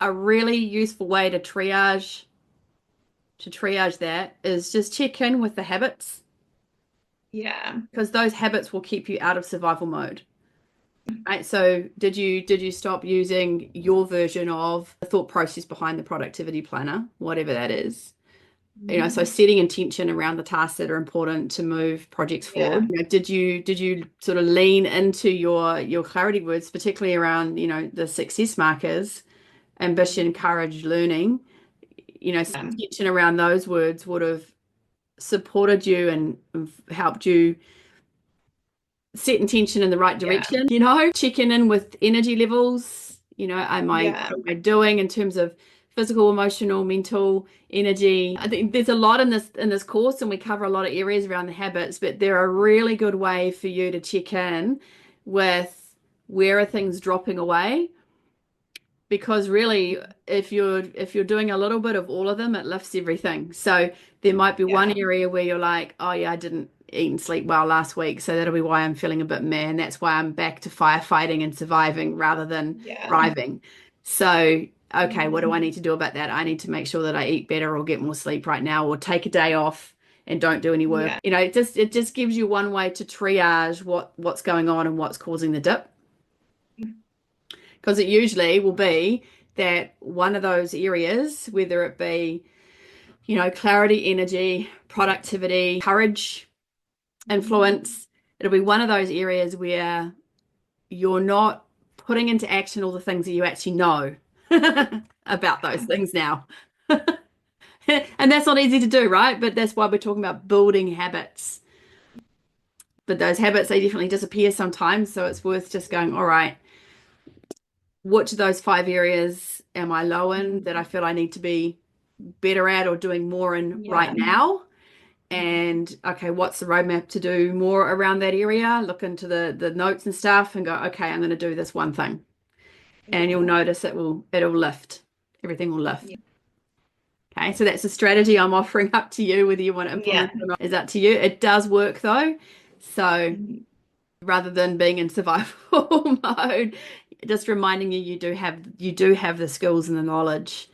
a really useful way to triage that is just check in with the habits, Yeah. because those habits will keep you out of survival mode. Right. So did you stop using your version of the thought process behind the productivity planner, whatever that is? So Mhm. setting intention around the tasks that are important to move projects Yeah. forward. Did you sort of lean into your clarity words, particularly around, the success markers, ambition, courage, learning? Yeah. Intention around those words would have supported you and helped you set intention in the right Yeah. direction, checking in with energy levels. Yeah. What am I doing in terms of physical, emotional, mental energy? I think there's a lot in this course, and we cover a lot of areas around the habits, but they're a really good way for you to check in with where are things dropping away. Because really, if you're doing a little bit of all of them, it lifts everything. So there might be one Yeah. area where you're like, oh yeah, I didn't eat and sleep well last week, so that'll be why I'm feeling a bit meh, and that's why I'm back to firefighting and surviving rather than Yeah. thriving. So, okay, what do I Mhm. need to do about that? I need to make sure that I eat better or get more sleep right now, or take a day off and don't do any work. Yeah. It just gives you one way to triage what's going on and what's causing the dip. Because it usually will be that one of those areas, whether it be, clarity, energy, productivity, courage, Mhm. influence, it'll be one of those areas where you're not putting into action all the things that you actually know about those Yeah. things now. And that's not easy to do, right? But that's why we're talking about building habits. But those habits, they definitely disappear sometimes. So it's worth just going, all right, which of those five areas am I low in that I Mhm. feel I need to be better at or doing more in right Yeah. now? And okay, what's the roadmap to do more around that area? Look into the notes and stuff and go, okay, I'm going to do this one thing. And you'll Yeah. notice it'll lift. Everything will lift. Yeah. Okay, so that's a strategy I'm offering up to you, whether you want to Yeah. implement it or not is up to you. It does work though. So Mhm. rather than being in survival mode, just reminding you, you do have the skills and the knowledge